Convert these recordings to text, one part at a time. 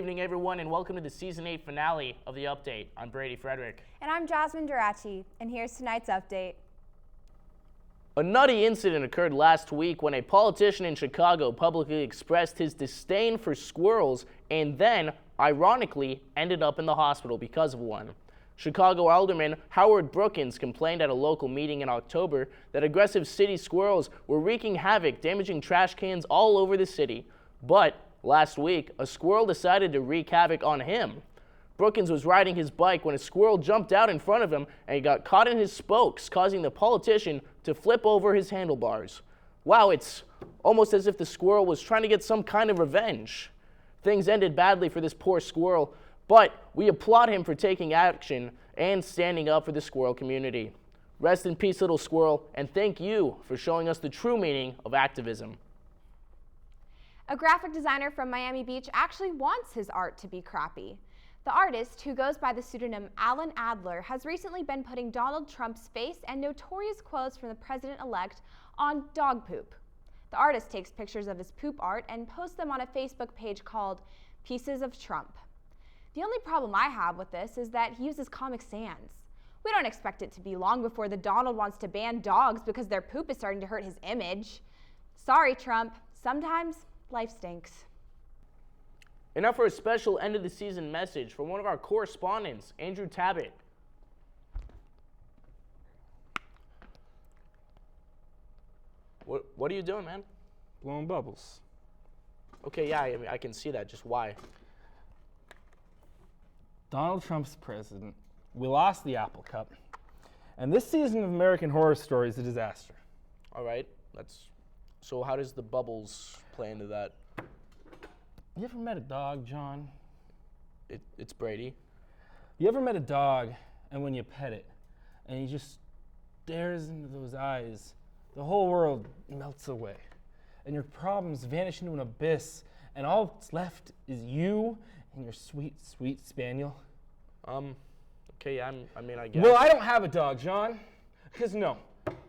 evening, everyone, and welcome to the Season 8 finale of The Update. I'm Brady Frederick. And I'm Jasmine Durachi, and here's tonight's update. A nutty incident occurred last week when a politician in Chicago publicly expressed his disdain for squirrels and then, ironically, ended up in the hospital because of one. Chicago Alderman Howard Brookins complained at a local meeting in October that aggressive city squirrels were wreaking havoc, damaging trash cans all over the city. But last week, a squirrel decided to wreak havoc on him. Brookins was riding his bike when a squirrel jumped out in front of him and he got caught in his spokes, causing the politician to flip over his handlebars. Wow, it's almost as if the squirrel was trying to get some kind of revenge. Things ended badly for this poor squirrel, but we applaud him for taking action and standing up for the squirrel community. Rest in peace, little squirrel, and thank you for showing us the true meaning of activism. A graphic designer from Miami Beach actually wants his art to be crappy. The artist, who goes by the pseudonym Alan Adler, has recently been putting Donald Trump's face and notorious quotes from the president-elect on dog poop. The artist takes pictures of his poop art and posts them on a Facebook page called Pieces of Trump. The only problem I have with this is that he uses Comic Sans. We don't expect it to be long before the Donald wants to ban dogs because their poop is starting to hurt his image. Sorry, Trump. Sometimes life stinks. And now for a special end-of-the-season message from one of our correspondents, Andrew Tabac. What are you doing, man? Blowing bubbles. Okay, yeah, I mean, I can see that. Just why? Donald Trump's president. We lost the Apple Cup. And this season of American Horror Story is a disaster. All right, so how does the bubbles play into that? You ever met a dog, John? It's Brady. You ever met a dog and when you pet it and he just stares into those eyes, the whole world melts away and your problems vanish into an abyss and all that's left is you and your sweet, sweet spaniel? Okay, I mean, I guess. Well, I don't have a dog, John, because no.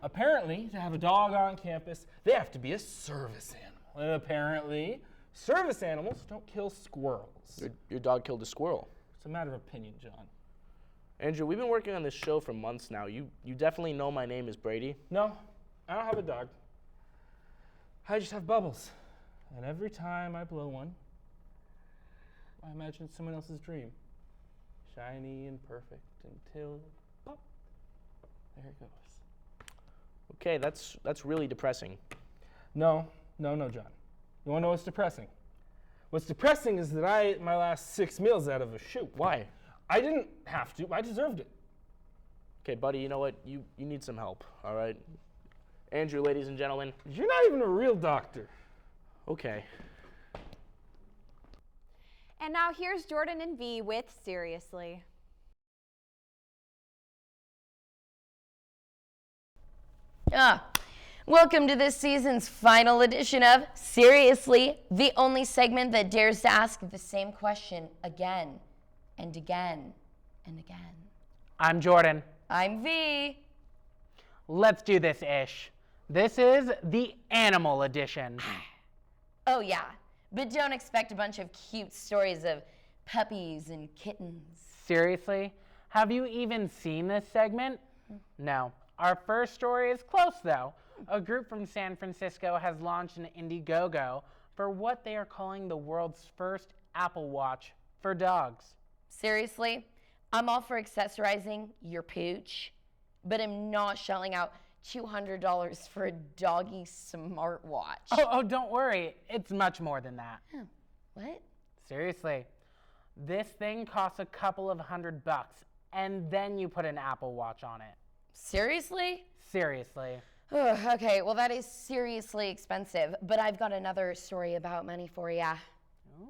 Apparently, to have a dog on campus, they have to be a service animal. And apparently, service animals don't kill squirrels. Your dog killed a squirrel. It's a matter of opinion, John. Andrew, we've been working on this show for months now. You definitely know my name is Brady. No, I don't have a dog. I just have bubbles. And every time I blow one, I imagine it's someone else's dream. Shiny and perfect until, pop, there it goes. Okay, that's really depressing. No, John. You want to know what's depressing? What's depressing is that I ate my last 6 meals out of a shoe. Why? I didn't have to. I deserved it. Okay, buddy, you know what? You need some help, all right? Andrew, ladies and gentlemen. You're not even a real doctor. Okay. And now here's Jordan and V with Seriously. Welcome to this season's final edition of Seriously, the only segment that dares to ask the same question again and again and again. I'm Jordan. I'm V. Let's do this, Ish. This is the animal edition. Oh yeah, but don't expect a bunch of cute stories of puppies and kittens. Seriously? Have you even seen this segment? No. Our first story is close, though. A group from San Francisco has launched an Indiegogo for what they are calling the world's first Apple Watch for dogs. Seriously, I'm all for accessorizing your pooch, but I'm not shelling out $200 for a doggy smartwatch. Oh, don't worry. It's much more than that. Oh, what? Seriously. This thing costs a couple of $100, and then you put an Apple Watch on it. Seriously? Seriously. Ugh, okay, well that is seriously expensive, but I've got another story about money for ya.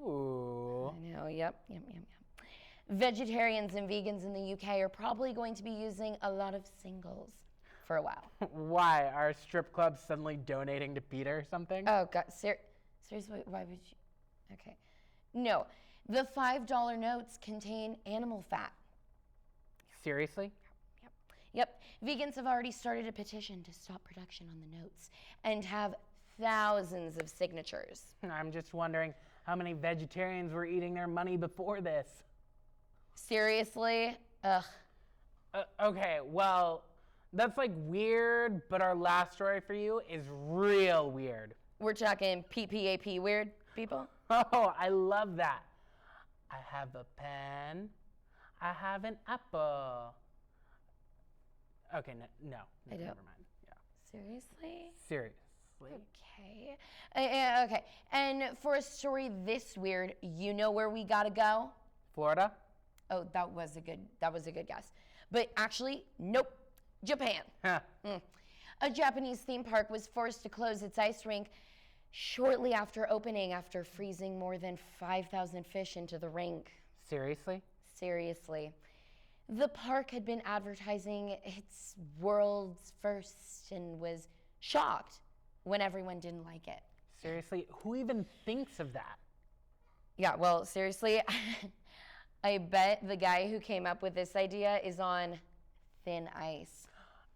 Ooh. I know, yep. Vegetarians and vegans in the UK are probably going to be using a lot of singles for a while. Why? Are strip clubs suddenly donating to Peter or something? Oh, God, seriously, why would you? Okay. No, the $5 notes contain animal fat. Seriously? Yep. Vegans have already started a petition to stop production on the notes and have thousands of signatures. I'm just wondering, how many vegetarians were eating their money before this. Seriously? Ugh. Okay, well, that's like weird, but our last story for you is real weird. We're talking PPAP weird people? Oh, I love that. I have a pen. I have an apple. Okay, no, I don't. never mind. Yeah. Seriously? Seriously. Okay. Okay. And for a story this weird, you know where we gotta go? Florida? Oh, that was a good guess. But actually, nope. Japan. Huh. A Japanese theme park was forced to close its ice rink shortly after opening after freezing more than 5,000 fish into the rink. Seriously? Seriously. The park had been advertising its world's first and was shocked when everyone didn't like it. Seriously? Who even thinks of that? Yeah, well, seriously, I bet the guy who came up with this idea is on thin ice.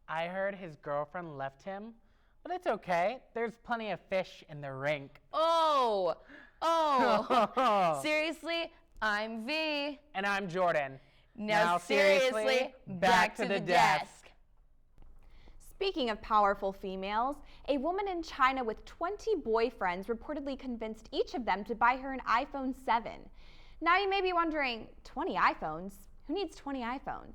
I heard his girlfriend left him, but it's okay. There's plenty of fish in the rink. Oh, seriously, I'm V. And I'm Jordan. Now seriously, back to the desk. Speaking of powerful females, a woman in China with 20 boyfriends reportedly convinced each of them to buy her an iPhone 7. Now you may be wondering, 20 iPhones? Who needs 20 iPhones?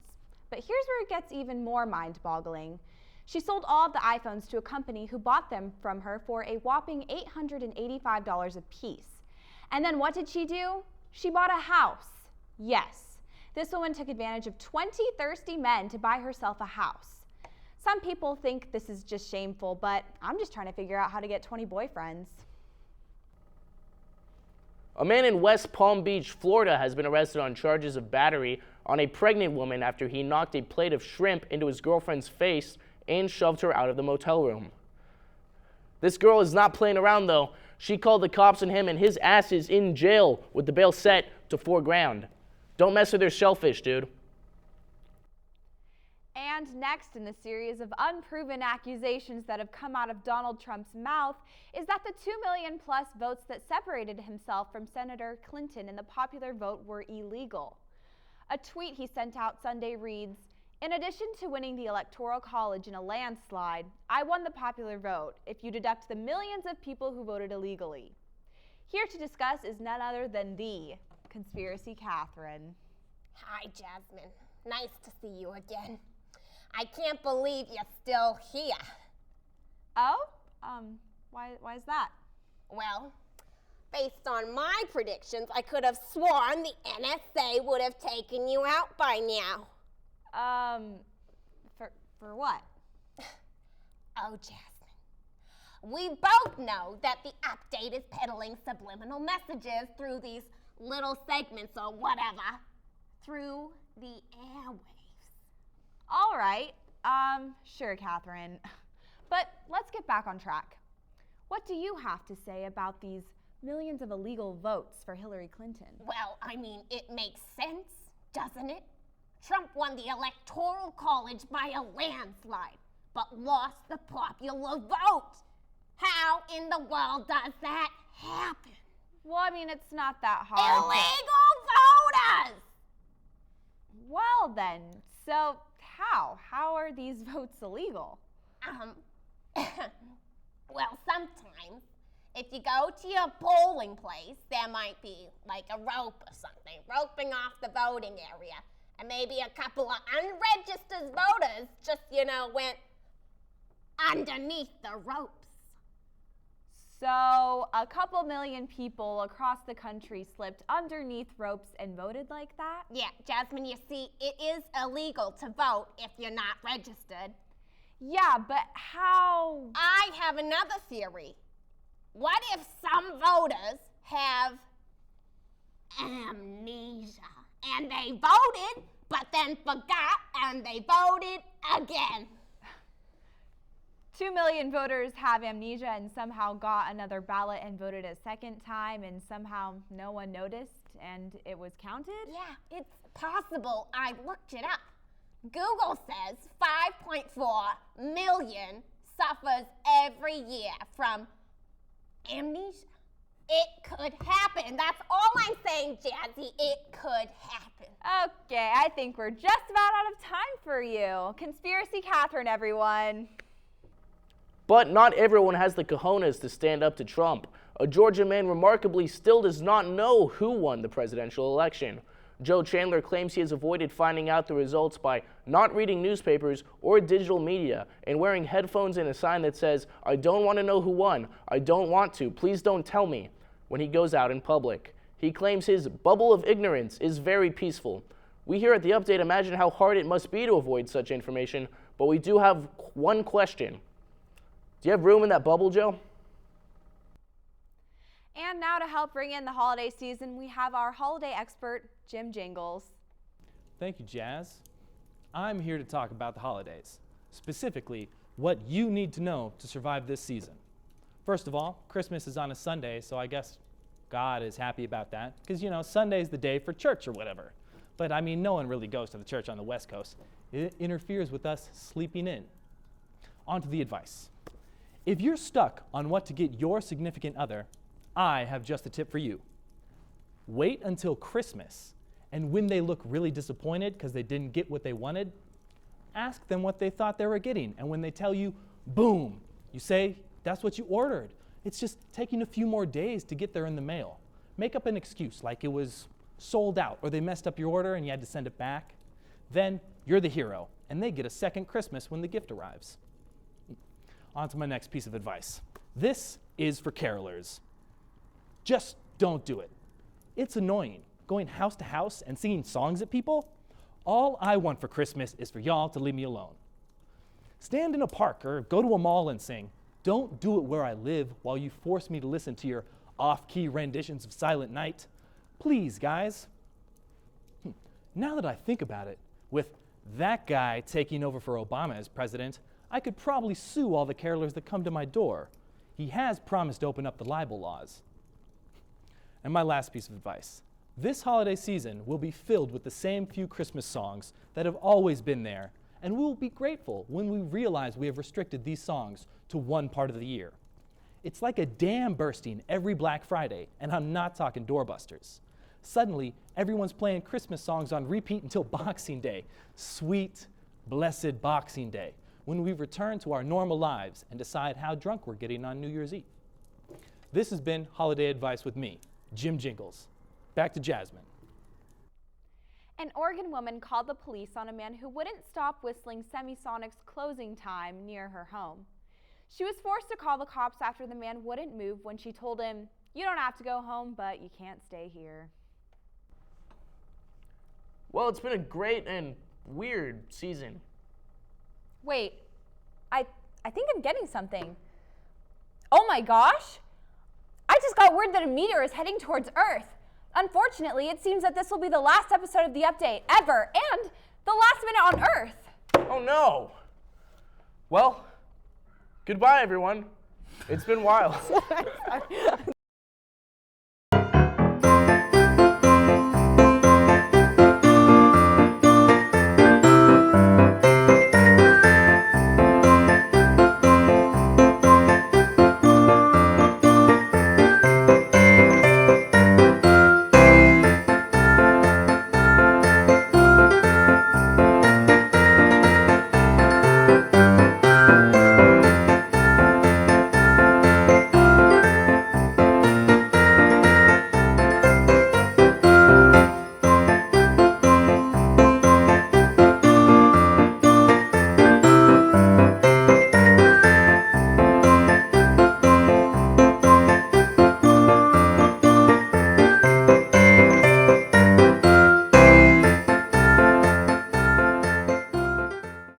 But here's where it gets even more mind-boggling. She sold all of the iPhones to a company who bought them from her for a whopping $885 a piece. And then what did she do? She bought a house. Yes, this woman took advantage of 20 thirsty men to buy herself a house. Some people think this is just shameful, but I'm just trying to figure out how to get 20 boyfriends. A man in West Palm Beach, Florida, has been arrested on charges of battery on a pregnant woman after he knocked a plate of shrimp into his girlfriend's face and shoved her out of the motel room. This girl is not playing around, though. She called the cops on him, and his ass is in jail with the bail set to $4 grand. Don't mess with their shellfish, dude. And next in the series of unproven accusations that have come out of Donald Trump's mouth is that the 2 million plus votes that separated himself from Senator Clinton in the popular vote were illegal. A tweet he sent out Sunday reads, "In addition to winning the Electoral College in a landslide, I won the popular vote if you deduct the millions of people who voted illegally." Here to discuss is none other than the Conspiracy Catherine. Hi, Jasmine. Nice to see you again. I can't believe you're still here. Oh? Why is that? Well, based on my predictions, I could have sworn the NSA would have taken you out by now. For what? Oh, Jasmine. We both know that the update is peddling subliminal messages through these little segments or whatever through the airwaves. All right, sure, Catherine. But let's get back on track. What do you have to say about these millions of illegal votes for Hillary Clinton? Well, I mean, it makes sense, doesn't it? Trump won the Electoral College by a landslide, but lost the popular vote. How in the world does that happen? Well, I mean, it's not that hard. Illegal voters! Well then, so how? How are these votes illegal? Well, sometimes if you go to your polling place, there might be like a rope or something, roping off the voting area. And maybe a couple of unregistered voters just, went underneath the ropes. So a couple million people across the country slipped underneath ropes and voted like that? Yeah, Jasmine, you see, it is illegal to vote if you're not registered. Yeah, but how? I have another theory. What if some voters have amnesia and they voted, but then forgot and they voted again? 2 million voters have amnesia and somehow got another ballot and voted a second time, and somehow no one noticed and it was counted? Yeah, it's possible. I looked it up. Google says 5.4 million suffers every year from amnesia. It could happen. That's all I'm saying, Jazzy. It could happen. Okay, I think we're just about out of time for you. Conspiracy Catherine, everyone. But not everyone has the cojones to stand up to Trump. A Georgia man remarkably still does not know who won the presidential election. Joe Chandler claims he has avoided finding out the results by not reading newspapers or digital media and wearing headphones and a sign that says, "I don't want to know who won. I don't want to. Please don't tell me," when he goes out in public. He claims his bubble of ignorance is very peaceful. We here at The Update imagine how hard it must be to avoid such information, but we do have one question. Do you have room in that bubble, Joe? And now to help bring in the holiday season, we have our holiday expert, Jim Jingles. Thank you, Jazz. I'm here to talk about the holidays, specifically what you need to know to survive this season. First of all, Christmas is on a Sunday, so I guess God is happy about that, because, Sunday's the day for church or whatever. But, no one really goes to the church on the West Coast. It interferes with us sleeping in. On to the advice. If you're stuck on what to get your significant other, I have just a tip for you. Wait until Christmas, and when they look really disappointed because they didn't get what they wanted, ask them what they thought they were getting, and when they tell you, boom, you say, that's what you ordered. It's just taking a few more days to get there in the mail. Make up an excuse like it was sold out or they messed up your order and you had to send it back. Then you're the hero, and they get a second Christmas when the gift arrives. On to my next piece of advice. This is for carolers. Just don't do it. It's annoying, going house to house and singing songs at people. All I want for Christmas is for y'all to leave me alone. Stand in a park or go to a mall and sing. Don't do it where I live while you force me to listen to your off-key renditions of Silent Night. Please, guys. Now that I think about it, with that guy taking over for Obama as president, I could probably sue all the carolers that come to my door. He has promised to open up the libel laws. And my last piece of advice. This holiday season will be filled with the same few Christmas songs that have always been there, and we will be grateful when we realize we have restricted these songs to one part of the year. It's like a dam bursting every Black Friday, and I'm not talking doorbusters. Suddenly, everyone's playing Christmas songs on repeat until Boxing Day. Sweet, blessed Boxing Day, when we return to our normal lives and decide how drunk we're getting on New Year's Eve. This has been Holiday Advice with me, Jim Jingles. Back to Jasmine. An Oregon woman called the police on a man who wouldn't stop whistling Semisonic's Closing Time near her home. She was forced to call the cops after the man wouldn't move when she told him, "You don't have to go home, but you can't stay here." Well, it's been a great and weird season. Wait, I think I'm getting something. Oh my gosh! I just got word that a meteor is heading towards Earth. Unfortunately, it seems that this will be the last episode of The Update ever, and the last minute on Earth. Oh no! Well, goodbye everyone. It's been wild.